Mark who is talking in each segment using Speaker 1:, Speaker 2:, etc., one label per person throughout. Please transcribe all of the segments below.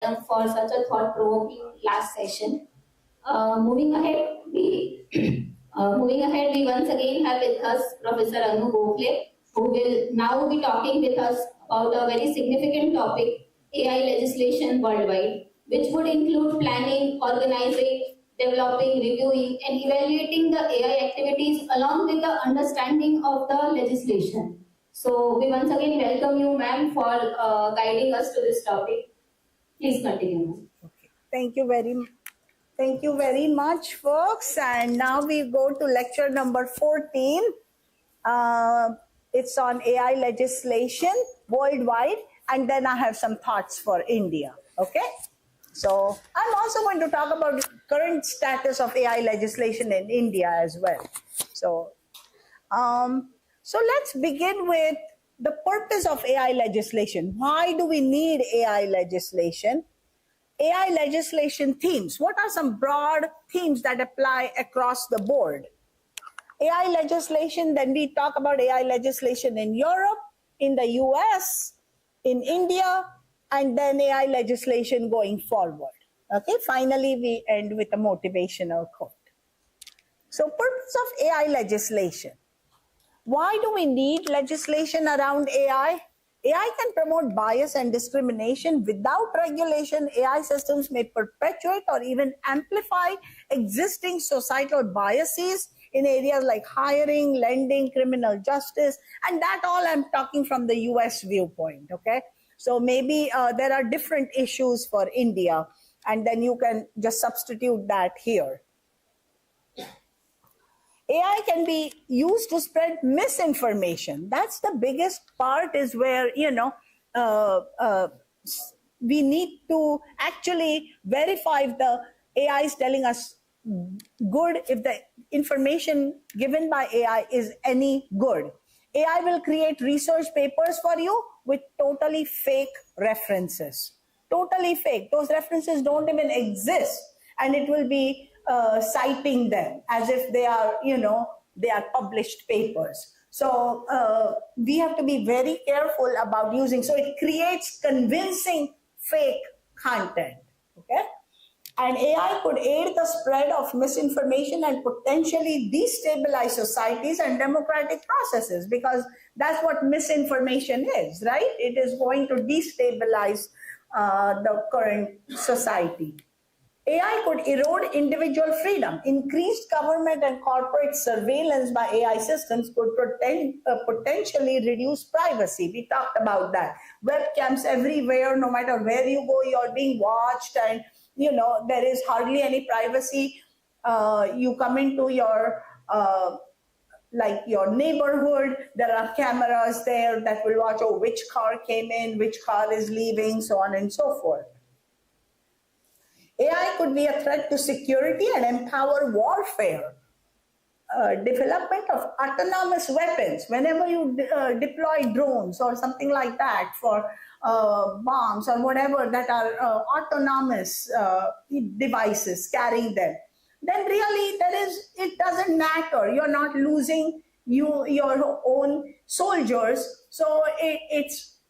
Speaker 1: for such a thought-provoking last session. Moving ahead, we once again have with us Professor Gokhale, who will now be talking with us about a very significant topic, AI legislation worldwide, which would include planning, organizing, developing, reviewing, and evaluating the AI activities along with the understanding of the legislation. So we once again welcome you, ma'am, for guiding us to this topic. Please continue.
Speaker 2: Okay. Thank you very much, folks. And now we go to lecture number 14. It's on AI legislation worldwide, and then I have some thoughts for India. Okay. So I'm also going to talk about the current status of AI legislation in India as well. So let's begin with the purpose of AI legislation. Why do we need AI legislation? AI legislation themes. What are some broad themes that apply across the board? AI legislation, then we talk about AI legislation in Europe, in the US, in India, and then AI legislation going forward. Okay, finally we end with a motivational quote. So purpose of AI legislation. Why do we need legislation around AI? AI can promote bias and discrimination. Without regulation, AI systems may perpetuate or even amplify existing societal biases in areas like hiring, lending, criminal justice, and that all I'm talking from the US viewpoint, okay? So maybe there are different issues for India, and then you can just substitute that here. AI can be used to spread misinformation. That's the biggest part, is where, we need to actually verify if the AI is telling us good, if the information given by AI is any good. AI will create research papers for you with totally fake references. Totally fake. Those references don't even exist, and it will be citing them as if they are, they are published papers. So we have to be very careful about using. So it creates convincing fake content. Okay. And AI could aid the spread of misinformation and potentially destabilize societies and democratic processes, because that's what misinformation is, right? It is going to destabilize the current society. AI could erode individual freedom. Increased government and corporate surveillance by AI systems could potentially reduce privacy. We talked about that. Webcams everywhere, no matter where you go, you're being watched, and there is hardly any privacy. You come into your like your neighborhood, there are cameras there that will watch, which car came in, which car is leaving, so on and so forth. AI could be a threat to security and empower warfare. Development of autonomous weapons. Whenever you deploy drones or something like that for bombs or whatever that are autonomous devices carrying them, then really it doesn't matter. You're not losing your own soldiers. So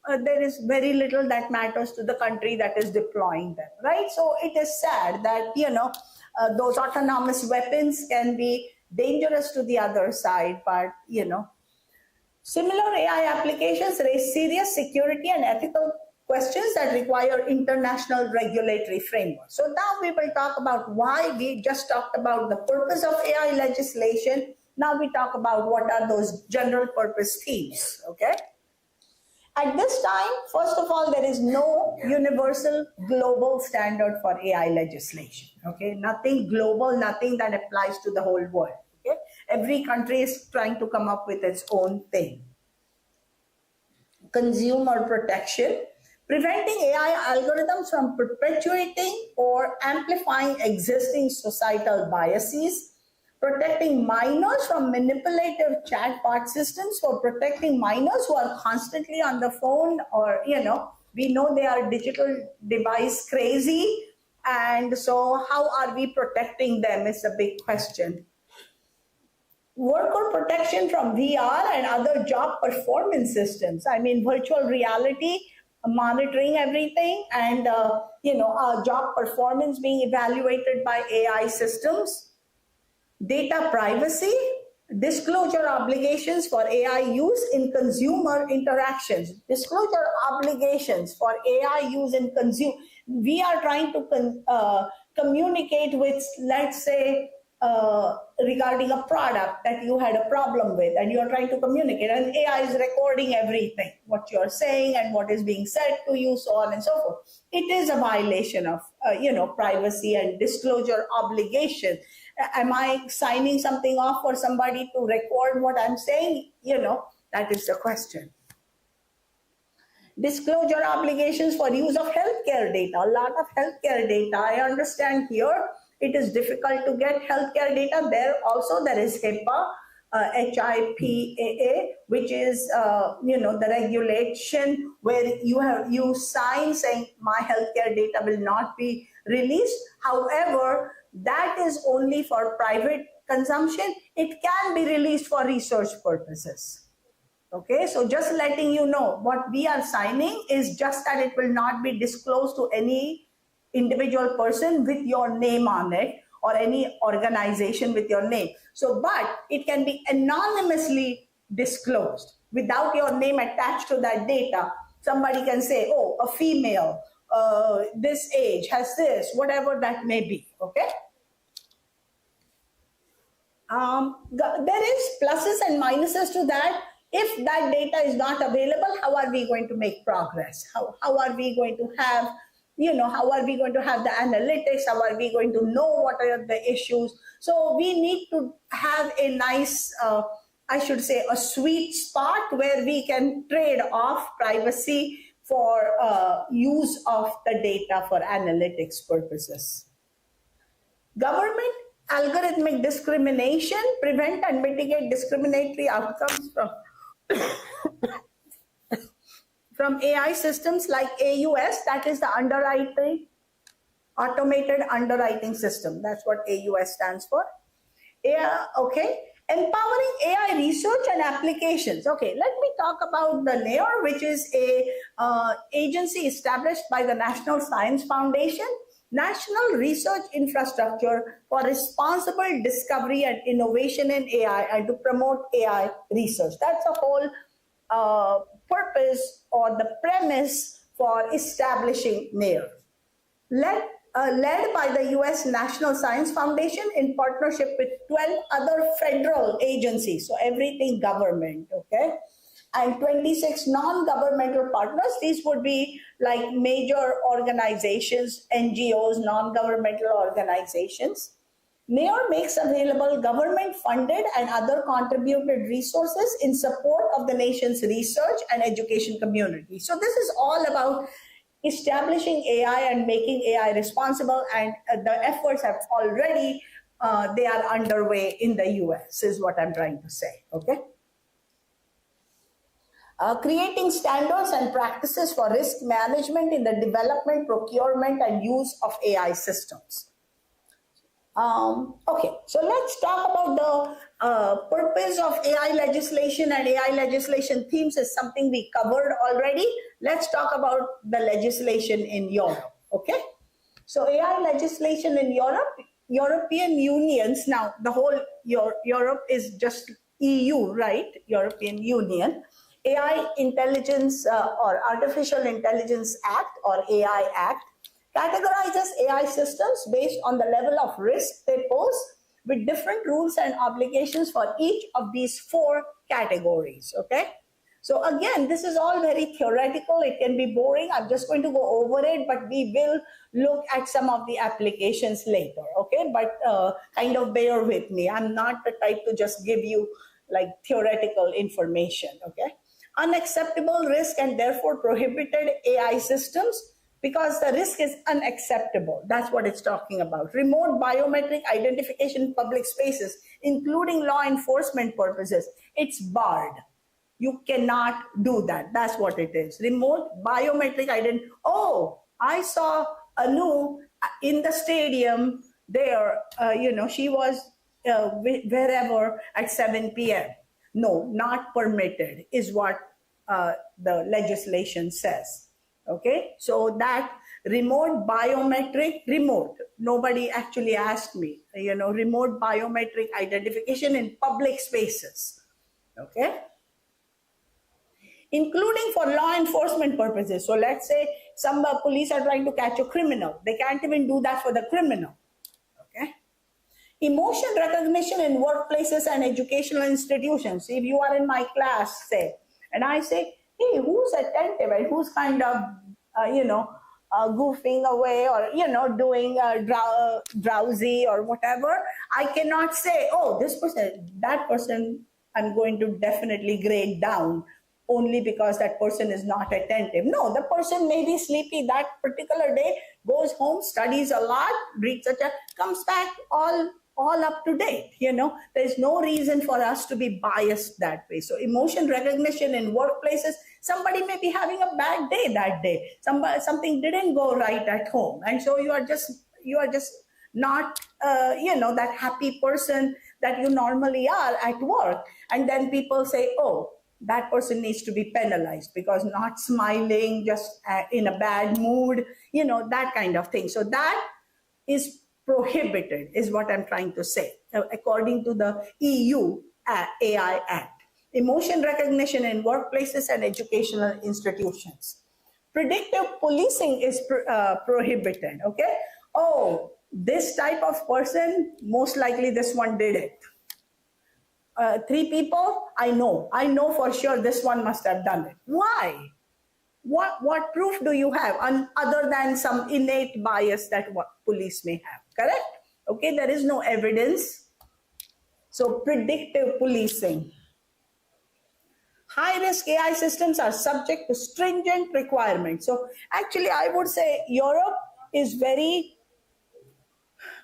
Speaker 2: there is very little that matters to the country that is deploying them, right? So it is sad that, those autonomous weapons can be dangerous to the other side, but, similar AI applications raise serious security and ethical questions that require international regulatory framework. So now we will talk about why. We just talked about the purpose of AI legislation. Now we talk about what are those general purpose themes, okay? At this time, first of all, there is no universal global standard for AI legislation. Okay, nothing global, nothing that applies to the whole world. Okay, every country is trying to come up with its own thing. Consumer protection, preventing AI algorithms from perpetuating or amplifying existing societal biases. Protecting minors from manipulative chatbot systems, for protecting minors who are constantly on the phone, or, we know they are digital device crazy. And so how are we protecting them is a big question. Worker protection from VR and other job performance systems. I mean, virtual reality monitoring everything, and our job performance being evaluated by AI systems. Data privacy, disclosure obligations for AI use in consumer interactions. Disclosure obligations for AI use in consumer. We are trying to communicate with, let's say, regarding a product that you had a problem with, and you are trying to communicate, and AI is recording everything, what you are saying and what is being said to you, so on and so forth. It is a violation of privacy and disclosure obligation. Am I signing something off for somebody to record what I'm saying? That is the question. Disclosure obligations for use of healthcare data. A lot of healthcare data. I understand here it is difficult to get healthcare data. There is HIPAA, HIPAA, which is the regulation where you sign saying my healthcare data will not be released. However, that is only for private consumption. It can be released for research purposes. Okay, so just letting you know, what we are signing is just that it will not be disclosed to any individual person with your name on it, or any organization with your name. So, but it can be anonymously disclosed without your name attached to that data. Somebody can say, oh, a female, this age, has this, whatever that may be. Okay. There is pluses and minuses to that. If that data is not available, how are we going to make progress? How are we going to have, how are we going to have the analytics? How are we going to know what are the issues? So we need to have a nice, I should say, a sweet spot where we can trade off privacy for use of the data for analytics purposes. Government algorithmic discrimination, prevent and mitigate discriminatory outcomes from AI systems like AUS, that is the underwriting, automated underwriting system. That's what AUS stands for. Okay. Empowering AI research and applications. Okay, let me talk about the NAIR, which is a agency established by the National Science Foundation, National Research Infrastructure for Responsible Discovery and Innovation in AI, and to promote AI research. That's the whole purpose or the premise for establishing NAIR. Led by the US National Science Foundation in partnership with 12 other federal agencies, so everything government, okay, and 26 non-governmental partners. These would be like major organizations, NGOs, non-governmental organizations. NAIR makes available government-funded and other contributed resources in support of the nation's research and education community. So this is all about establishing AI and making AI responsible, and the efforts have already, they are underway in the US, is what I'm trying to say, okay? Creating standards and practices for risk management in the development, procurement, and use of AI systems. Okay, so let's talk about the purpose of AI legislation, and AI legislation themes is something we covered already. Let's talk about the legislation in Europe, okay? So AI legislation in Europe, European unions, now the whole Europe is just EU, right? European Union. AI Intelligence or Artificial Intelligence Act, or AI Act, categorizes AI systems based on the level of risk they pose, with different rules and obligations for each of these 4 categories, okay? So again, this is all very theoretical. It can be boring. I'm just going to go over it, but we will look at some of the applications later, okay? But kind of bear with me. I'm not the type to just give you like theoretical information, okay? Unacceptable risk and therefore prohibited AI systems, because the risk is unacceptable. That's what it's talking about. Remote biometric identification in public spaces, including law enforcement purposes, it's barred. You cannot do that. That's what it is. Remote biometric identity. Oh, I saw Anu in the stadium there, she was wherever at 7 p.m. No, not permitted is what the legislation says. Okay, so that remote biometric, nobody actually asked me, remote biometric identification in public spaces. Okay, including for law enforcement purposes. So let's say some police are trying to catch a criminal. They can't even do that for the criminal. Okay. Emotion recognition in workplaces and educational institutions. If you are in my class, say, and I say, hey, who's attentive and who's kind of, goofing away or, doing drowsy or whatever, I cannot say, oh, this person, that person, I'm going to definitely grade down only because that person is not attentive. No, the person may be sleepy that particular day, goes home, studies a lot, reads comes back all up to date. There's no reason for us to be biased that way. So emotion recognition in workplaces, somebody may be having a bad day that day. Something didn't go right at home. And so you are just not, that happy person that you normally are at work. And then people say, oh, that person needs to be penalized because not smiling, just in a bad mood, that kind of thing. So that is prohibited, is what I'm trying to say, according to the EU AI Act. Emotion recognition in workplaces and educational institutions. Predictive policing is prohibited, okay? Oh, this type of person, most likely this one did it. 3 people, I know for sure this one must have done it. Why? What proof do you have other than some innate bias that what police may have, correct? Okay, there is no evidence. So predictive policing. High-risk AI systems are subject to stringent requirements. So actually, I would say Europe is very,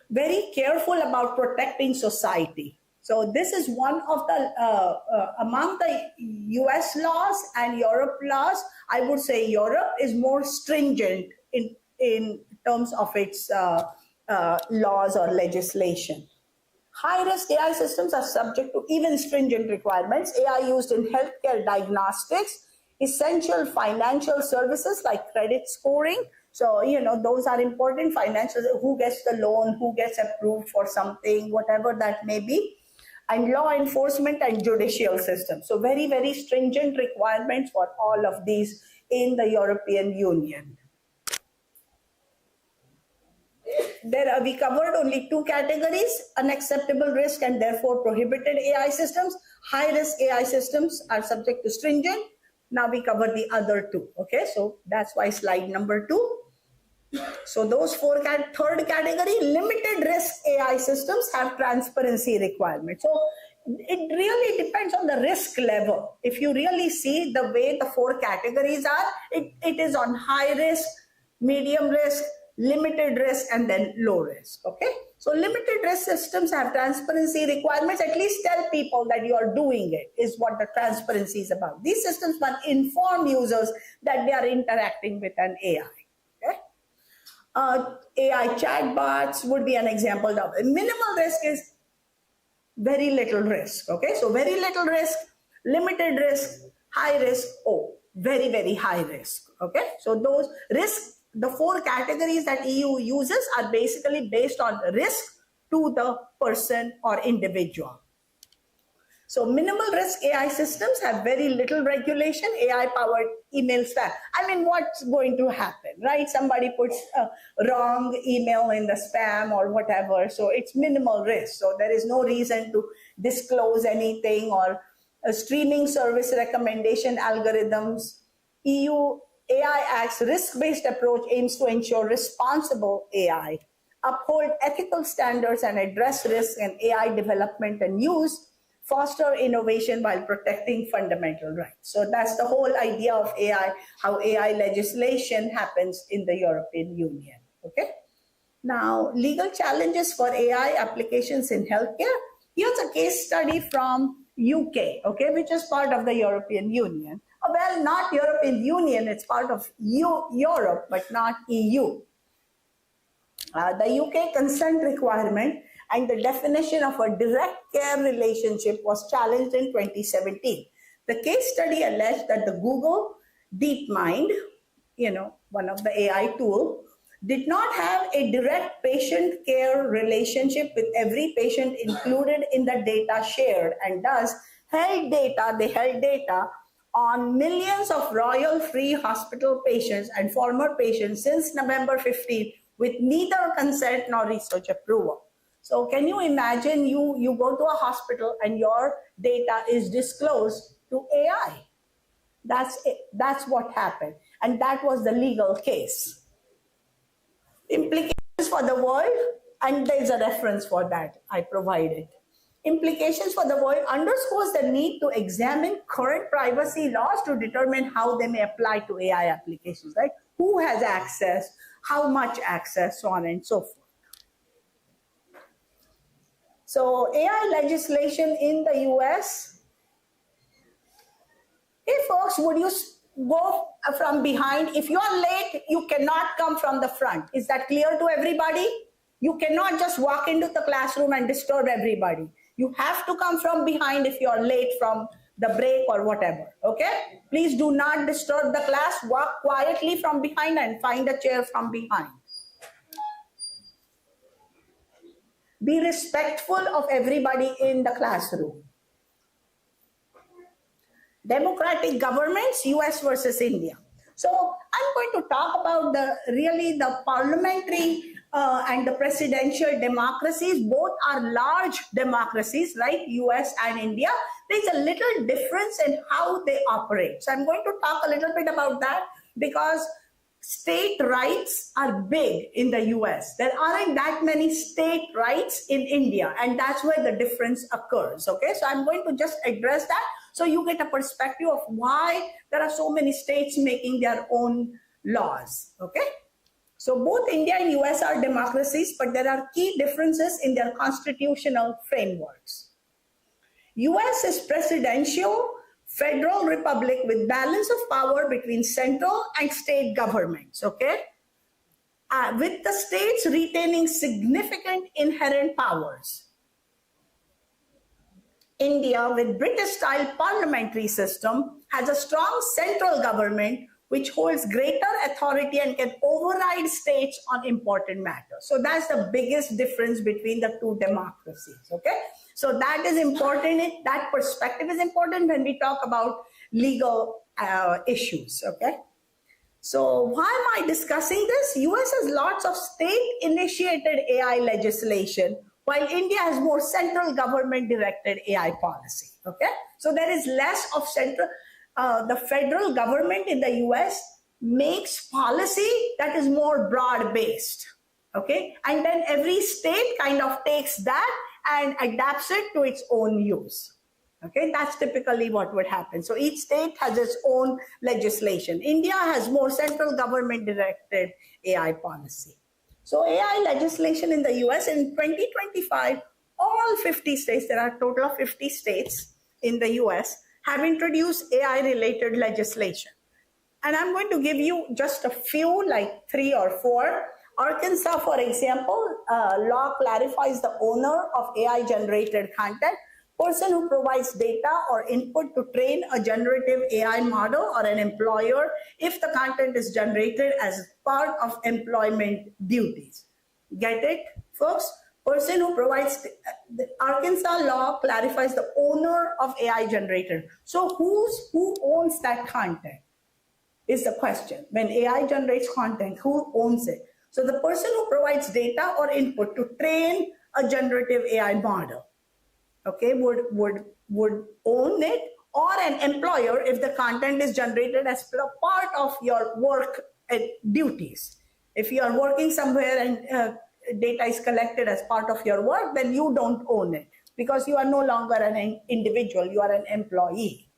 Speaker 2: very careful about protecting society. So this is one of the, among the US laws and Europe laws, I would say Europe is more stringent in terms of its laws or legislation. High-risk AI systems are subject to even stringent requirements. AI used in healthcare diagnostics, essential financial services like credit scoring. So, those are important financial, who gets the loan, who gets approved for something, whatever that may be. And law enforcement and judicial system. So very, very stringent requirements for all of these in the European Union. We covered only 2 categories, unacceptable risk and therefore prohibited AI systems. High-risk AI systems are subject to stringent. Now we cover the other 2. Okay, so that's why slide number 2. So those 4 third category, limited risk AI systems have transparency requirements. So it really depends on the risk level. If you really see the way the 4 categories are, it is on high risk, medium risk, limited risk, and then low risk. Okay, so limited risk systems have transparency requirements. At least tell people that you are doing it, is what the transparency is about. These systems must inform users that they are interacting with an AI. Okay? AI chatbots would be an example of it. Minimal risk is very little risk. Okay, so very little risk, limited risk, high risk, very, very high risk. Okay, so those risks, the 4 categories that EU uses are basically based on risk to the person or individual. So minimal risk AI systems have very little regulation, AI-powered email spam. I mean, what's going to happen, right? Somebody puts a wrong email in the spam or whatever, so it's minimal risk. So there is no reason to disclose anything or streaming service recommendation algorithms. EU AI Act's risk-based approach aims to ensure responsible AI, uphold ethical standards and address risk in AI development and use, foster innovation while protecting fundamental rights. So that's the whole idea of AI, how AI legislation happens in the European Union. Okay. Now, legal challenges for AI applications in healthcare. Here's a case study from UK, okay, which is part of the European Union. Well, not European Union, it's part of Europe, but not EU. The UK consent requirement and the definition of a direct care relationship was challenged in 2017. The case study alleged that the Google DeepMind one of the AI tool, did not have a direct patient care relationship with every patient included in the data shared, and thus they held data on millions of Royal Free Hospital patients and former patients since November 15 with neither consent nor research approval. So can you imagine you go to a hospital and your data is disclosed to AI? That's it. That's what happened. And that was the legal case. Implications for the world, and there's a reference for that I provided. Implications for the world underscores the need to examine current privacy laws to determine how they may apply to AI applications, right? Who has access, how much access, so on and so forth. So AI legislation in the US, hey folks, would you go from behind? If you are late, you cannot come from the front. Is that clear to everybody? You cannot just walk into the classroom and disturb everybody. You have to come from behind if you are late from the break or whatever, okay? Please do not disturb the class. Walk quietly from behind and find a chair from behind. Be respectful of everybody in the classroom. Democratic governments, US versus India. So I'm going to talk about the parliamentary and the presidential democracies. Both are large democracies, right? US and India. There's a little difference in how they operate. So I'm going to talk a little bit about that because state rights are big in the US. There aren't that many state rights in India, and that's where the difference occurs, okay? So I'm going to just address that so you get a perspective of why there are so many states making their own laws, okay? So both India and US are democracies, but there are key differences in their constitutional frameworks. US is presidential, federal republic with balance of power between central and state governments, okay? With the states retaining significant inherent powers. India, with British-style parliamentary system, has a strong central government which holds greater authority and can override states on important matters. So that's the biggest difference between the two democracies, okay? So that is important, that perspective is important when we talk about legal issues, okay? So why am I discussing this? US has lots of state-initiated AI legislation, while India has more central government-directed AI policy, okay? So there is less of central, the federal government in the US makes policy that is more broad-based, okay? And then every state kind of takes that and adapts it to its own use. Okay, that's typically what would happen. So each state has its own legislation. India has more central government directed AI policy. So AI legislation in the US in 2025, all 50 states, there are a total of 50 states in the US, have introduced AI related legislation. And I'm going to give you just a few, like 3 or 4. Arkansas, for example, law clarifies the owner of AI generated content, person who provides data or input to train a generative AI model, or an employer if the content is generated as part of employment duties. Get it, folks? Person who provides, the Arkansas law clarifies the owner of AI generated. So who owns that content is the question. When AI generates content, who owns it? So the person who provides data or input to train a generative AI model, okay, would own it, or an employer if the content is generated as part of your work duties. If you are working somewhere and data is collected as part of your work, then you don't own it because you are no longer an individual, you are an employee.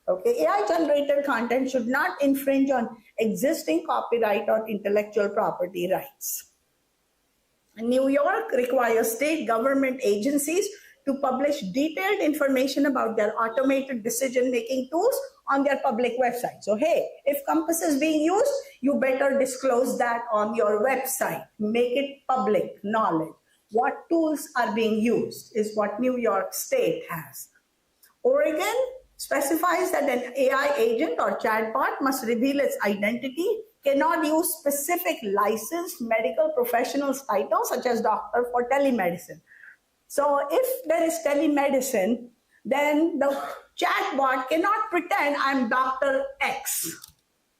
Speaker 2: Okay, AI generated content should not infringe on existing copyright or intellectual property rights. New York requires state government agencies to publish detailed information about their automated decision-making tools on their public website. So, hey, if Compass is being used, you better disclose that on your website. Make it public knowledge. What tools are being used is what New York State has. Oregon specifies that an AI agent or chatbot must reveal its identity, cannot use specific licensed medical professionals title such as doctor for telemedicine. So if there is telemedicine, then the chatbot cannot pretend I'm Dr. X.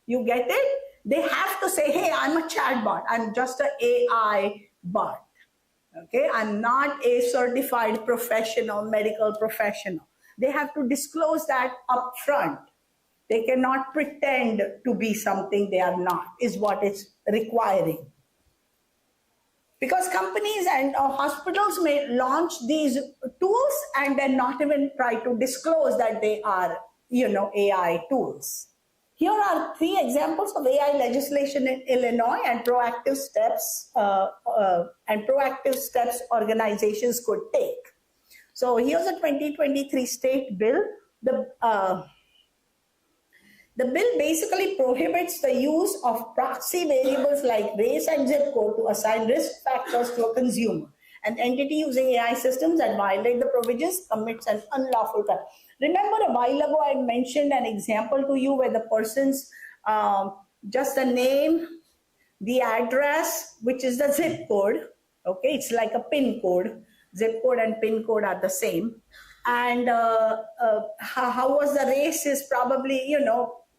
Speaker 2: You get it? They have to say, hey, I'm a chatbot. I'm just an AI bot. Okay, I'm not a certified professional, medical professional. They have to disclose that up front. They cannot pretend to be something they are not, is what it's requiring. Because companies and hospitals may launch these tools and then not even try to disclose that they are, AI tools. Here are 3 examples of AI legislation in Illinois and proactive steps organizations could take. So here's a 2023 state bill. The bill basically prohibits the use of proxy variables like race and zip code to assign risk factors to a consumer. An entity using AI systems that violate the provisions commits an unlawful crime. Remember a while ago I mentioned an example to you where the person's just the name, the address, which is the zip code. Okay, it's like a PIN code. Zip code and PIN code are the same. And how was the race is probably,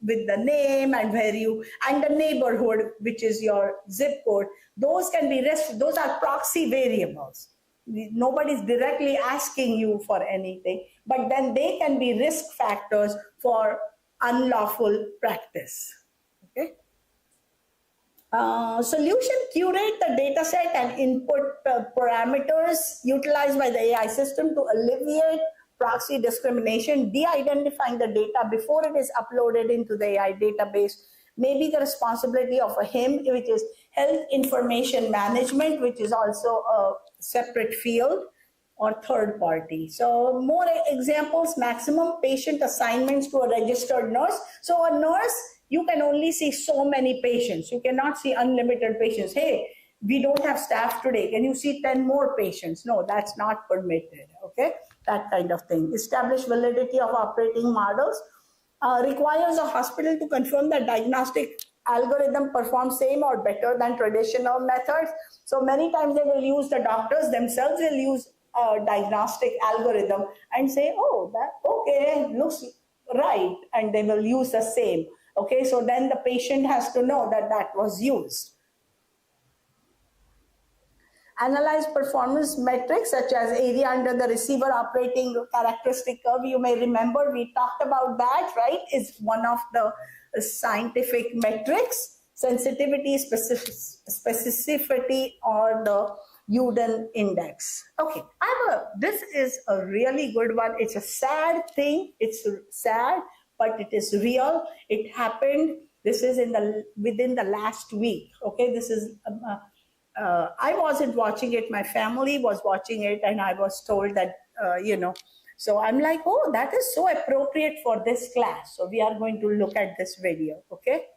Speaker 2: with the name and where you, and the neighborhood, which is your zip code. Those can be those are proxy variables. Nobody's directly asking you for anything, but then they can be risk factors for unlawful practice. Okay. Solution: curate the data set and input parameters utilized by the AI system to alleviate proxy discrimination. De-identifying the data before it is uploaded into the AI database may be the responsibility of a HIM, which is Health Information Management, which is also a separate field, or third party. So more examples: maximum patient assignments to a registered nurse. So a nurse, you can only see so many patients. You cannot see unlimited patients. Hey, we don't have staff today. Can you see 10 more patients? No, that's not permitted. Okay, that kind of thing. Establish validity of operating models. Requires a hospital to confirm that diagnostic algorithm performs same or better than traditional methods. So many times they will use, the doctors themselves will use a diagnostic algorithm and say, oh, that okay, looks right, and they will use the same. Okay, so then the patient has to know that that was used. Analyze performance metrics such as area under the receiver operating characteristic curve. You may remember we talked about that, right? Is one of the scientific metrics. Sensitivity, specificity, or the Uden index. Okay, this is a really good one. It's a sad thing. It's sad, but it is real. It happened. This is within the last week. Okay, this is. I wasn't watching it. My family was watching it, and I was told that, so I'm like, oh, that is so appropriate for this class. So we are going to look at this video, okay?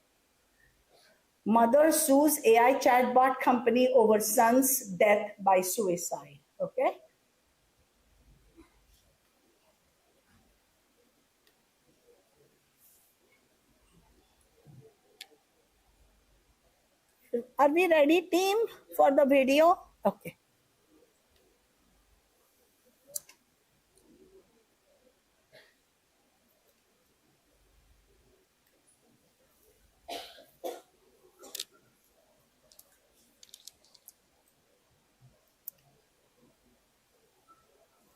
Speaker 2: Mother sues AI chatbot company over son's death by suicide, okay? Are we ready, team, for the video? Okay.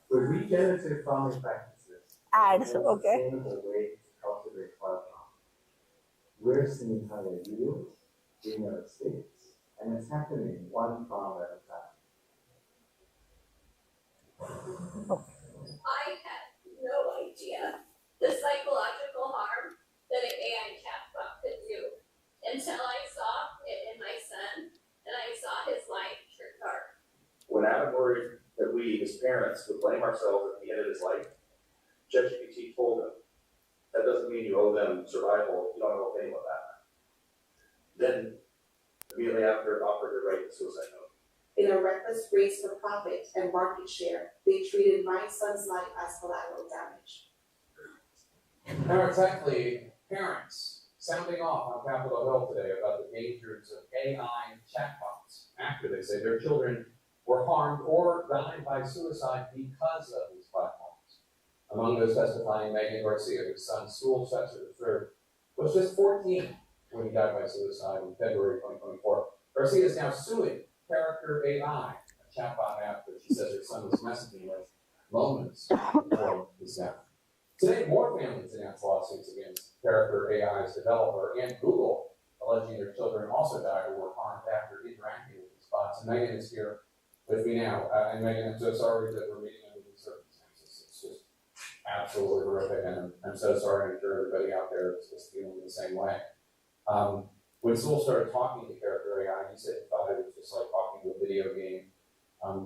Speaker 3: The regenerative farming practices
Speaker 2: Ads, okay.
Speaker 3: sustainable way to cultivate wild farm. We're seeing higher yields, greener estates, and it's happening one farm at a time.
Speaker 4: I had no idea the psychological harm that an AI chatbot could do until I saw it in my son and I saw his life turn dark.
Speaker 5: When Adam worried that we as parents would blame ourselves at the end of his life, ChatGPT told him, that doesn't mean you owe them survival, you don't owe anyone that. Then, immediately after, offered to write the suicide note.
Speaker 6: In a reckless race for profit and market share, they treated my son's life as collateral damage.
Speaker 7: Now exactly, parents, sounding off on Capitol Hill today about the dangers of AI chatbots after they say their children were harmed or died by suicide because of these platforms. Among those testifying, Megan Garcia, whose son, School Spencer III, was just 14 when he died by suicide in February 2024. Garcia is now suing Character AI, a chatbot app that she says her son was messaging with moments before his death. Today, more families announced lawsuits against Character AI's developer and Google, alleging their children also died or were harmed after interacting with these bots. And Megan is here with me now. And Megan, I'm so sorry that we're meeting under these circumstances. It's just absolutely horrific, and I'm so sorry. I'm sure everybody out there is feeling the same way. When Sewell started talking to Character AI, you said you thought it was just like talking to a video game.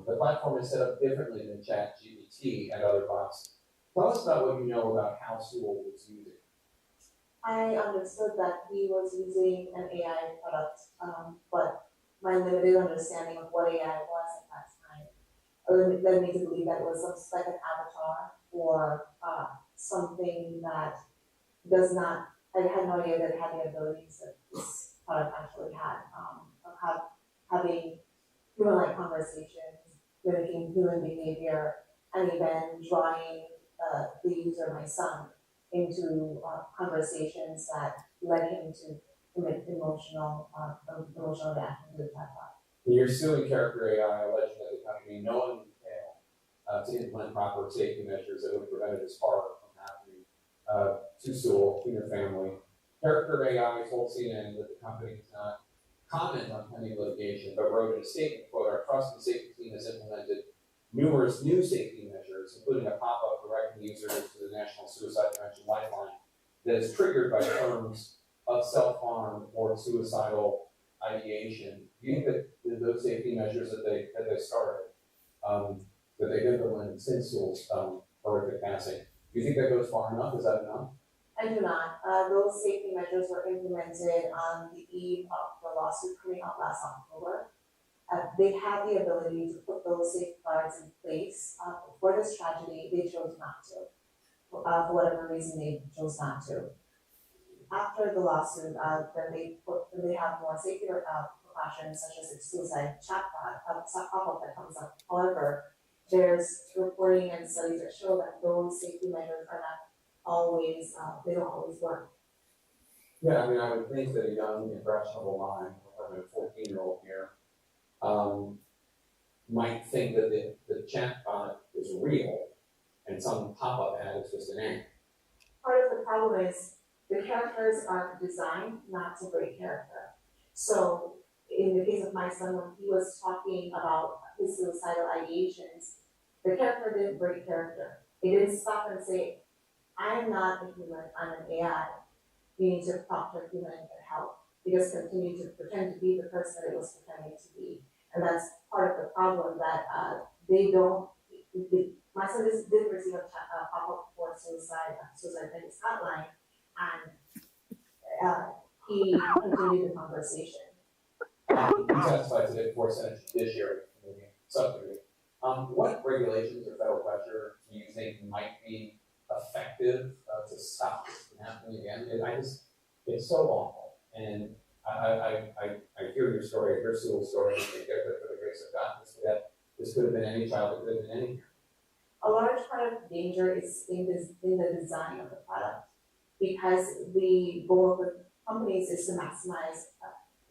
Speaker 7: The platform is set up differently than ChatGPT and other bots. Tell us about what you know about how Sewell was using it.
Speaker 6: I understood that he was using an AI product, but my limited understanding of what AI was at that time led me to believe that it was some like an avatar or something that does not. I had no idea that it had the abilities that this product actually had, of having human-like conversations, mimicking human behavior, and even drawing the user, my son, into conversations that led him to commit emotional reaction to the chatbot.
Speaker 7: You're suing Character AI, alleging that the company knowingly failed to implement proper safety measures that would have prevented this horror from happening to Sewell, to your family. Character AI told CNN that the company does not comment on pending litigation, but wrote in a statement, quote, "Our trust and safety team has implemented numerous new safety measures, including a pop-up directing users to the National Suicide Prevention Lifeline that is triggered by terms of self-harm or suicidal ideation." Do you think that those safety measures that they started, that they've implemented since Sewell's horrific passing, do you think that goes far enough? Is that enough?
Speaker 6: I do not. Those safety measures were implemented on the eve of the lawsuit coming out last October. They have the ability to put those safeguards in place. For this tragedy, they chose not to. For whatever reason, they chose not to. After the lawsuit, then they have more safety precautions, such as a suicide chatbot pop-up that comes up. However, there's reporting and studies that show that those safety measures are not always, they don't always work.
Speaker 7: Yeah, I mean, I would think that a young, impressionable mind, a 14-year-old here, might think that the chatbot is real and some pop-up ad is just an ad.
Speaker 6: Part of the problem is the characters are designed not to break character. So in the case of my son, when he was talking about his suicidal ideations, the character didn't break character. He didn't stop and say, "I'm not a human, I'm an AI. You need to talk to a human and get help." He just continued to pretend to be the person that it was pretending to be. And that's part of the problem that they don't, my son did receive a pop-up for suicide prevention hotline, and he continued the conversation.
Speaker 7: You testified today before Senate Judiciary Committee subcommittee. What regulations or federal pressure do you think might be effective to stop this from happening again? It's so awful. And I hear your story, I hear Sewell's story, and I think that for the grace of God, this could have been any child, it could have been any.
Speaker 6: A large part of the danger is in the design of the product, because the goal of the companies is to maximize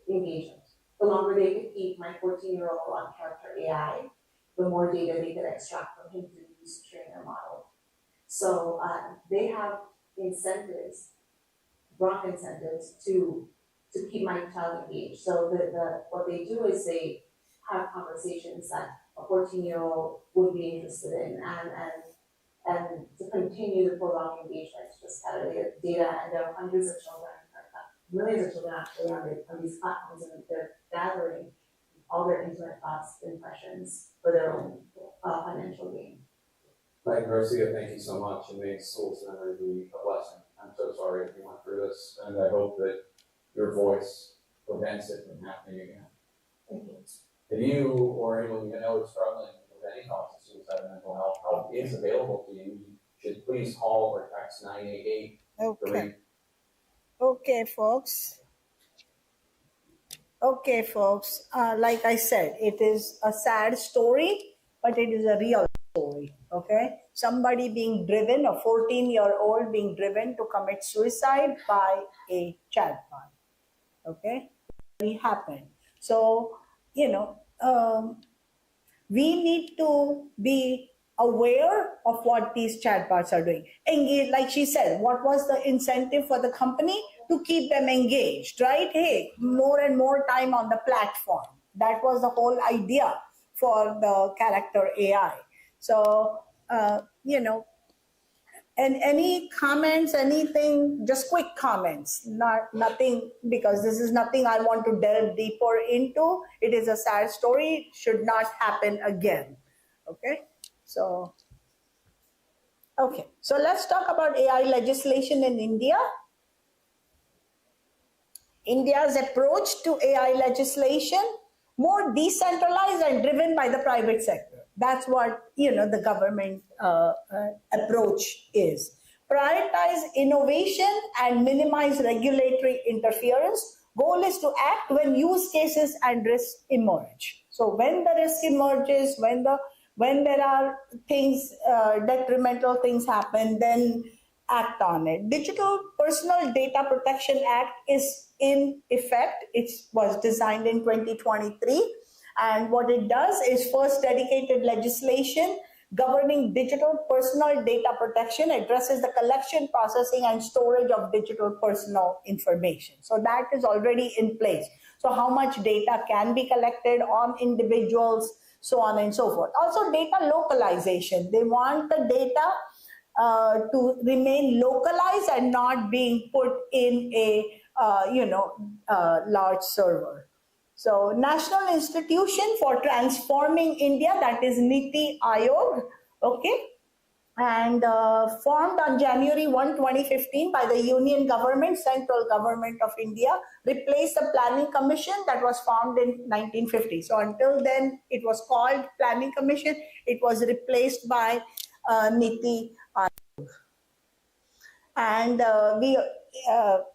Speaker 6: engagement. The longer they could keep my 14-year-old on Character AI, the more data they could extract from him to use to train their model. So they have incentives, wrong incentives, to keep my child engaged. So what they do is they have conversations that a 14-year-old would be interested in, and to continue the prolonged engagement, to just gather data. And there are hundreds of children, millions of children actually on these platforms, and they're gathering all their internet thoughts, impressions for their own financial gain.
Speaker 7: Megan Garcia, thank you so much, and may Sewell's memory be a blessing. I'm so sorry if you went through this, and I hope that your voice prevents it from happening again.
Speaker 6: Thank you.
Speaker 7: If you or anyone you know is struggling with any cause of suicide or mental health, help is available to you. You should please call or text 988.
Speaker 2: Okay. Okay, folks. Okay, folks. Like I said, it is a sad story, but it is a real story. Okay, somebody being driven, a 14-year-old being driven to commit suicide by a chatbot. Okay, really happened. So, you know, we need to be aware of what these chatbots are doing. Engage, like she said, what was the incentive for the company to keep them engaged, right? Hey, more and more time on the platform. That was the whole idea for the character AI. So, and any comments, anything, just quick comments, nothing, because this is nothing I want to delve deeper into. It is a sad story, should not happen again. Okay, so so let's talk about AI legislation in India. India's approach to AI legislation, more decentralized and driven by the private sector. That's what the government approach is. Prioritize innovation and minimize regulatory interference. Goal is to act when use cases and risks emerge. So when the risk emerges, when there are things, detrimental things happen, then act on it. Digital Personal Data Protection Act is in effect. It was designed in 2023. And what it does is first dedicated legislation governing digital personal data protection, addresses the collection, processing, and storage of digital personal information. So that is already in place. So how much data can be collected on individuals, so on and so forth. Also data localization. They want the data to remain localized and not being put in a large server. So National Institution for Transforming India, that is NITI Aayog, okay, and formed on January 1, 2015 by the Union Government, Central Government of India, replaced the Planning Commission that was formed in 1950. So until then, it was called Planning Commission. It was replaced by NITI Aayog. And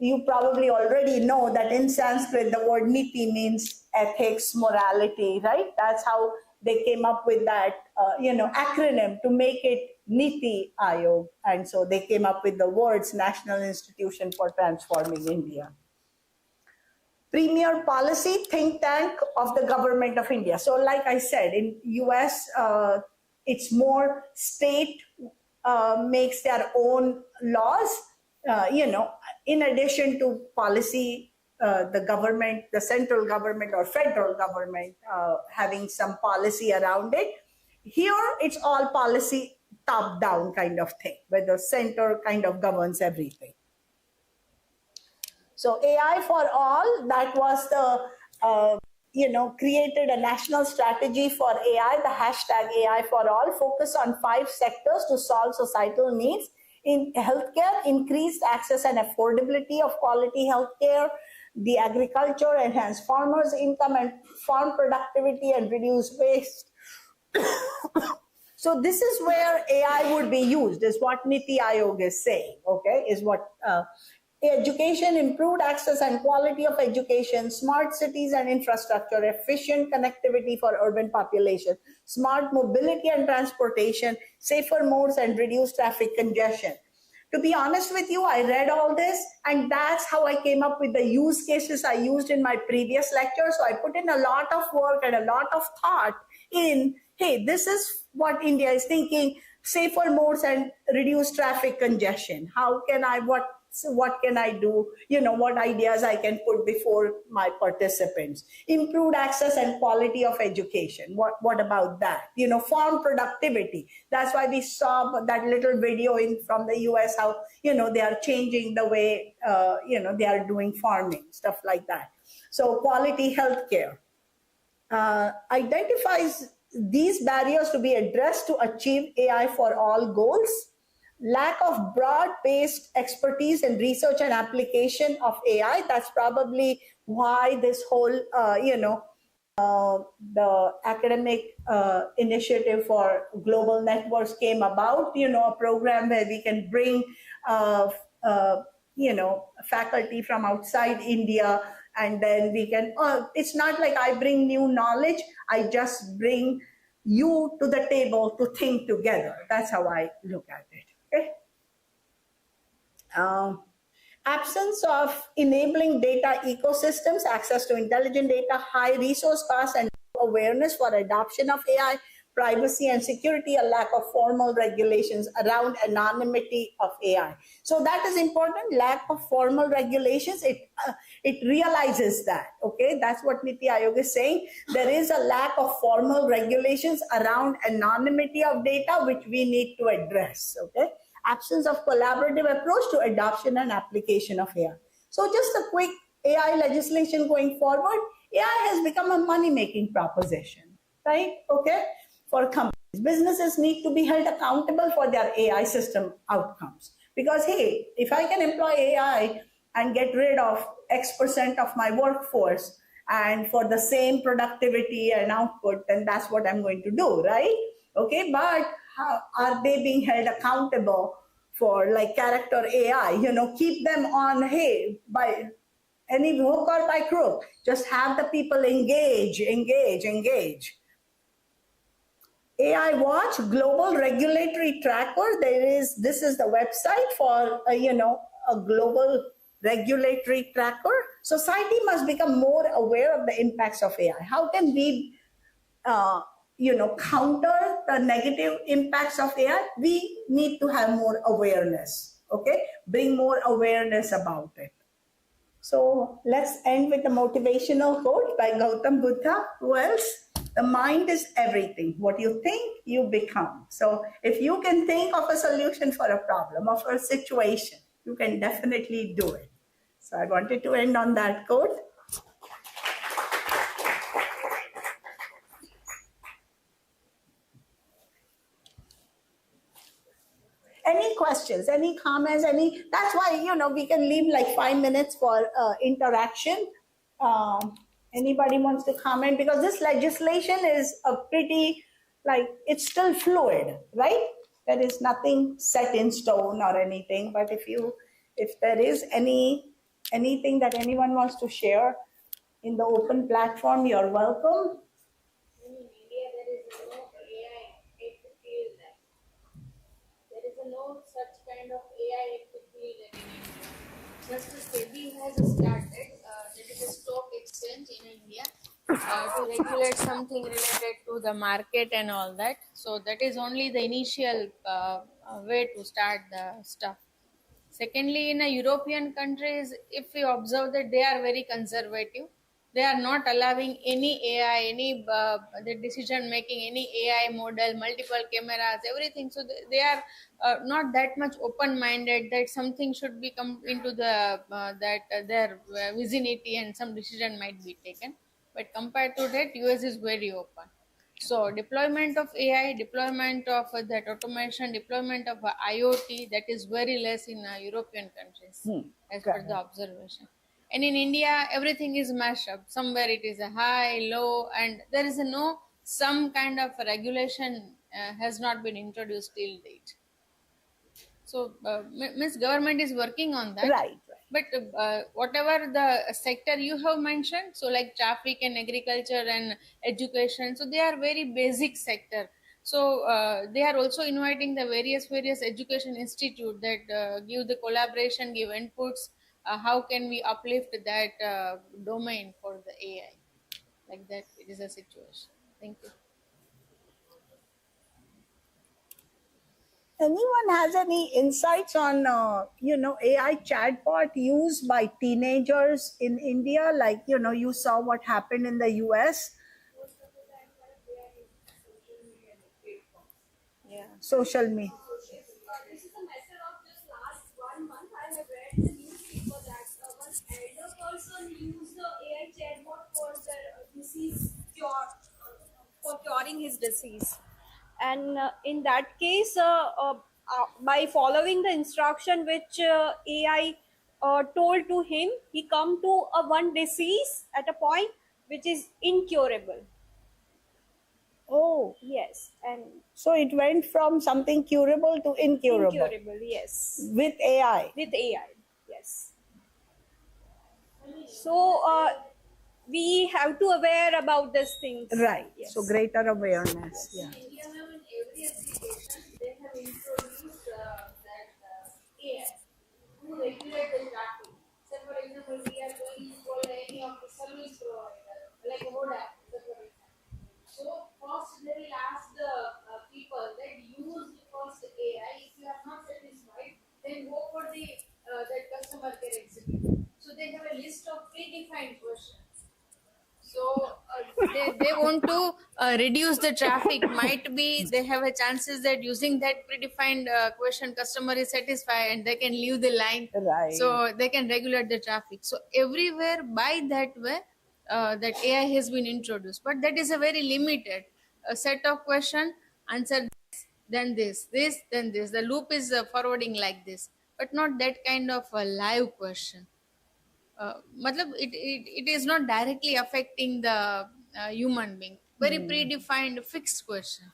Speaker 2: you probably already know that in Sanskrit, the word niti means ethics, morality, right? That's how they came up with that, acronym to make it Niti Aayog. And so they came up with the words National Institution for Transforming India. Premier policy think tank of the government of India. So like I said, in US, it's more state makes their own laws, in addition to policy, the government, the central government or federal government having some policy around it. Here, it's all policy top-down kind of thing, where the center kind of governs everything. So AI for all, that was the created a national strategy for AI, the hashtag AI for all, focus on 5 sectors to solve societal needs. In healthcare, increased access and affordability of quality healthcare, the agriculture, enhance farmers' income and farm productivity and reduce waste. So this is where AI would be used, is what Niti Aayog is saying, okay, is what education, improved access and quality of education, smart cities and infrastructure, efficient connectivity for urban population, smart mobility and transportation, safer modes and reduced traffic congestion. To be honest with you, I read all this and that's how I came up with the use cases I used in my previous lecture. So I put in a lot of work and a lot of thought in, hey, this is what India is thinking, safer modes and reduce traffic congestion. How can I, what can I do? What ideas I can put before my participants. Improved access and quality of education. What about that? Farm productivity. That's why we saw that little video from the US, how, they are changing the way, they are doing farming, stuff like that. So quality healthcare. Identifies these barriers to be addressed to achieve AI for all goals. Lack of broad-based expertise in research and application of AI. That's probably why this whole, the academic initiative for global networks came about, a program where we can bring, faculty from outside India, and then we can, it's not like I bring new knowledge, I just bring you to the table to think together. That's how I look at it. Okay. Absence of enabling data ecosystems, access to intelligent data, high resource costs, and awareness for adoption of AI, privacy and security, a lack of formal regulations around anonymity of AI. So that is important. Lack of formal regulations. It realizes that. Okay, that's what Niti Aayog is saying. There is a lack of formal regulations around anonymity of data, which we need to address. Okay. Absence of collaborative approach to adoption and application of AI. So just a quick AI legislation going forward. AI has become a money-making proposition, right? Okay, for companies. Businesses need to be held accountable for their AI system outcomes. Because, hey, if I can employ AI and get rid of X% of my workforce and for the same productivity and output, then that's what I'm going to do, right? Okay, but how are they being held accountable for like character AI? Keep them on, hey, by any hook or by crook, just have the people engage. AI Watch Global Regulatory Tracker. This is the website for a global regulatory tracker. Society must become more aware of the impacts of AI. How can we counter the negative impacts of AI? We need to have more awareness. Okay, bring more awareness about it. So let's end with a motivational quote by Gautam Buddha. Who else? The mind is everything. What you think, you become. So if you can think of a solution for a problem, of a situation, you can definitely do it. So I wanted to end on that quote. Any questions, any comments, that's why, we can leave like 5 minutes for interaction. Anybody wants to comment? Because this legislation is a pretty, it's still fluid, right? There is nothing set in stone or anything, but if there is anything that anyone wants to share in the open platform, you're welcome.
Speaker 8: In India, there is no AI active field. There is no such kind of AI active field in India. Just the SEBI has started, that is a stock exchange in India, to regulate something related to the market and all that. So that is only the initial way to start the stuff. Secondly, in a European countries, if we observe that they are very conservative, they are not allowing any AI, any the decision making, any AI model, multiple cameras, everything. So they are not that much open-minded that something should be come into the their vicinity and some decision might be taken. But compared to that, US is very open. So deployment of AI, deployment of that automation, deployment of IoT, that is very less in European countries as per the observation. And in India, everything is mashed up. Somewhere it is a high, low, and there is some kind of regulation has not been introduced till date. So, Miss Government is working on that.
Speaker 2: Right.
Speaker 8: But whatever the sector you have mentioned, so like traffic and agriculture and education, so they are very basic sector. So they are also inviting the various education institute that give the collaboration, give inputs. How can we uplift that domain for the AI? Like that, it is a situation. Thank you.
Speaker 2: Anyone has any insights on, AI chatbot used by teenagers in India? Like, you saw what happened in the US.
Speaker 8: Most of the time, they are using social media platforms.
Speaker 2: Yeah. Social media.
Speaker 8: This is a matter of just last 1 month. I have read the newspaper that one elder person used the AI chatbot for the disease cure, for curing his disease. And in that case, by following the instruction which AI told to him, he come to one disease at a point which is incurable.
Speaker 2: Oh,
Speaker 8: yes. And
Speaker 2: so it went from something curable to incurable.
Speaker 8: Incurable, yes.
Speaker 2: With AI.
Speaker 8: With AI, yes.
Speaker 9: Yes. So we have to aware about these things.
Speaker 2: Right.
Speaker 9: Yes.
Speaker 2: So greater awareness. Yeah.
Speaker 8: In India now, in every application, they have introduced that AI to regulate the traffic. Say, for example, we are going to call any of the service provider, like Vodafone, say for example. So first they will ask the people that use the first AI. If you are not satisfied, then go for the that customer care executive. So they have a list of predefined questions. So they want to reduce the traffic. Might be they have a chances that using that predefined question, customer is satisfied and they can leave the line.
Speaker 2: Right.
Speaker 8: So they can regulate the traffic. So everywhere by that way, that AI has been introduced, but that is a very limited a set of question. Answer this, then this, then this. The loop is forwarding like this, but not that kind of a live question. Matlab it is not directly affecting the human being. Very predefined, fixed question.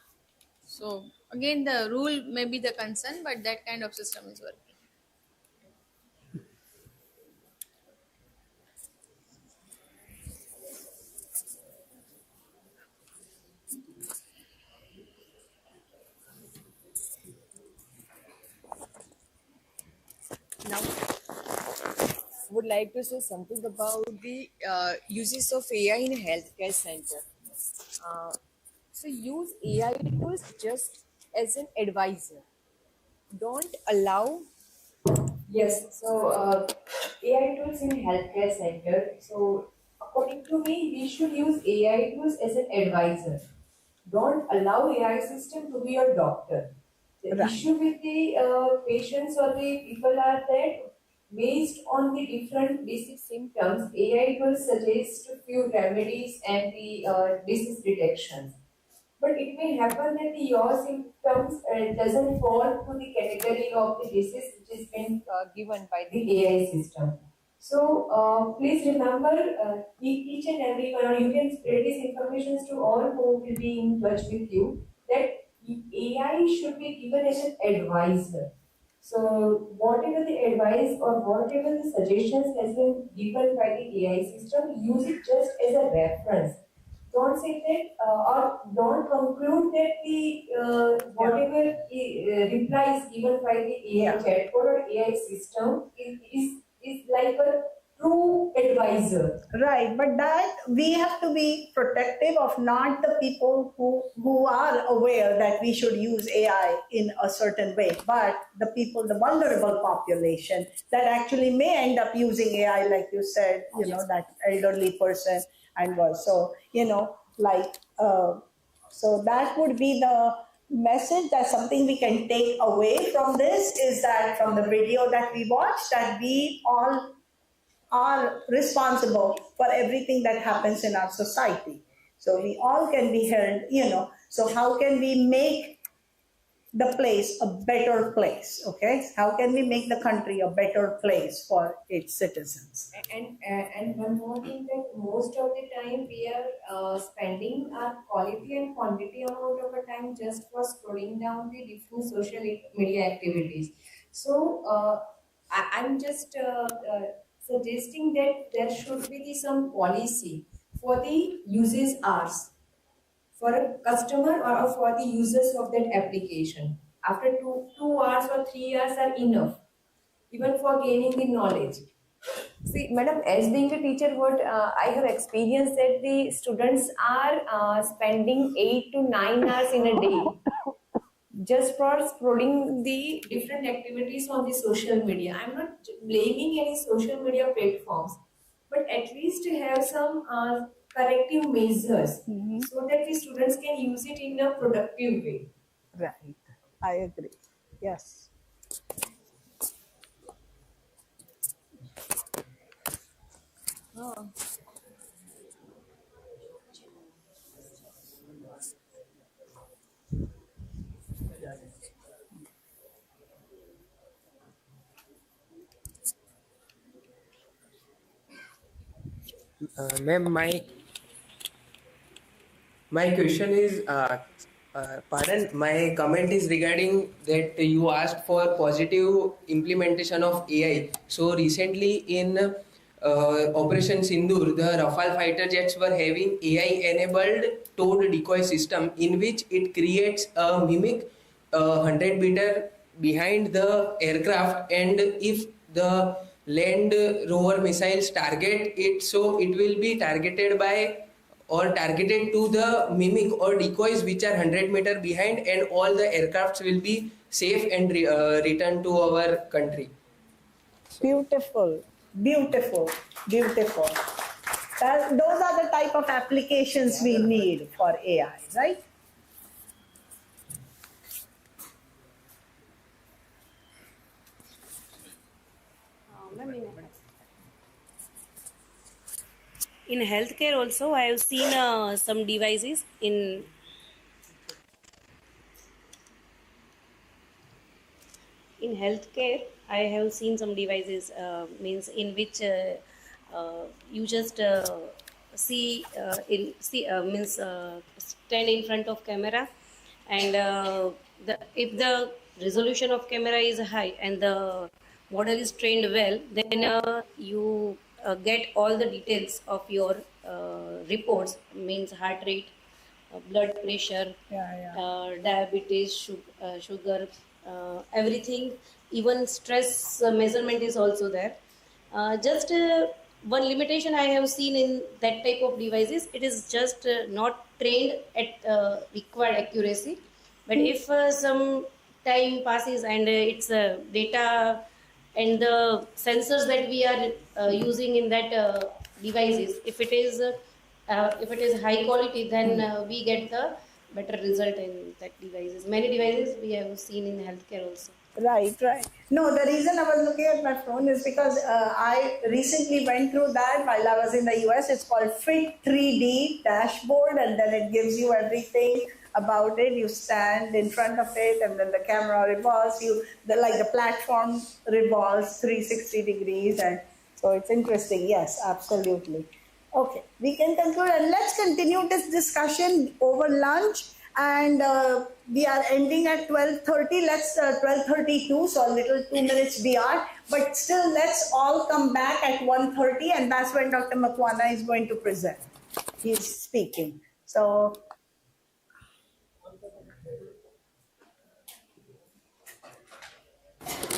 Speaker 8: So again, the rule may be the concern, but that kind of system is working.
Speaker 10: Now, would like to say something about the uses of AI in healthcare center. Uh, so use AI tools just as an advisor. Don't allow.
Speaker 6: Yes, so AI tools in healthcare center. So according to me, we should use AI tools as an advisor. Don't allow AI system to be your doctor. The
Speaker 2: Right.
Speaker 6: issue with the patients or the people are that based on the different disease symptoms, AI will suggest few remedies and the disease detections. But it may happen that your symptoms doesn't fall to the category of the disease which is been given by the AI system. So please remember, each and every one, or you can spread this information to all who will be in touch with you, that AI should be given as an advisor. So whatever the advice or whatever the suggestions has been given by the AI system, use it just as a reference. Don't say that or don't conclude that the whatever reply is given by the AI chatbot or AI system is like a true advisor.
Speaker 2: Right, but that we have to be protective of not the people who are aware that we should use AI in a certain way, but the people, the vulnerable population that actually may end up using AI, like you said, that elderly person and was so, like, so that would be the message. That something we can take away from this is that from the video that we watched, that we all are responsible for everything that happens in our society. So we all can be held, So how can we make the place a better place? Okay. How can we make the country a better place for its citizens?
Speaker 6: And one more thing, that most of the time we are spending our quality and quantity amount of our time just for scrolling down the different social media activities. So I'm just suggesting that there should be some policy for the usage hours for a customer or for the users of that application. After 2 hours or 3 hours are enough, even for gaining the knowledge. See, madam, as being a teacher, what I have experienced that the students are spending 8 to 9 hours in a day just for scrolling the different activities on the social media. I'm not blaming any social media platforms, but at least have some corrective measures so that the students can use it in a productive way.
Speaker 2: Right. I agree. Yes.
Speaker 11: Ma'am, my question is Pardon, my comment is regarding that you asked for positive implementation of AI. So recently in Operation Sindoor, the Rafale fighter jets were having AI-enabled towed decoy system in which it creates a mimic 100 meter behind the aircraft, and if the land rover missiles target it, so it will be targeted by or targeted to the mimic or decoys which are 100 meter behind, and all the aircrafts will be safe and return to our country.
Speaker 2: Beautiful, beautiful, beautiful. Those are the type of applications we need for AI, right?
Speaker 12: In healthcare also, I have seen some devices in healthcare. I have seen some devices means in which you just means stand in front of camera, and if the resolution of camera is high and the model is trained well, then you get all the details of your reports, means heart rate, blood pressure, diabetes, sugar, everything, even stress measurement is also there. Just one limitation I have seen in that type of devices, it is just not trained at required accuracy. But if some time passes and its data and the sensors that we are using in that devices, if it is high quality, then we get the better result in that devices. Many devices we have seen in healthcare also.
Speaker 2: Right, right. No, the reason I was looking at my phone is because I recently went through that while I was in the US. It's called Fit 3D dashboard, and then it gives you everything about it. You stand in front of it, and then the camera revolves. The platform revolves 360 degrees, and so it's interesting. Yes, absolutely. Okay, we can conclude, and let's continue this discussion over lunch. And we are ending at 12:30. Let's 12:32, so a little 2 minutes beyond. But still, let's all come back at 1:30, and that's when Dr. Makwana is going to present. He's speaking. So.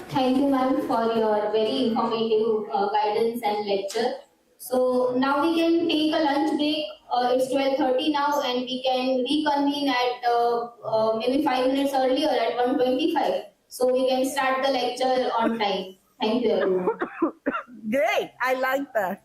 Speaker 1: Thank you, ma'am, for your very informative guidance and lecture. So now we can take a lunch break. It's 12:30 now, and we can reconvene at maybe 5 minutes earlier at 1:25. So we can start the lecture on time. Thank you, everyone.
Speaker 2: Great. I like that.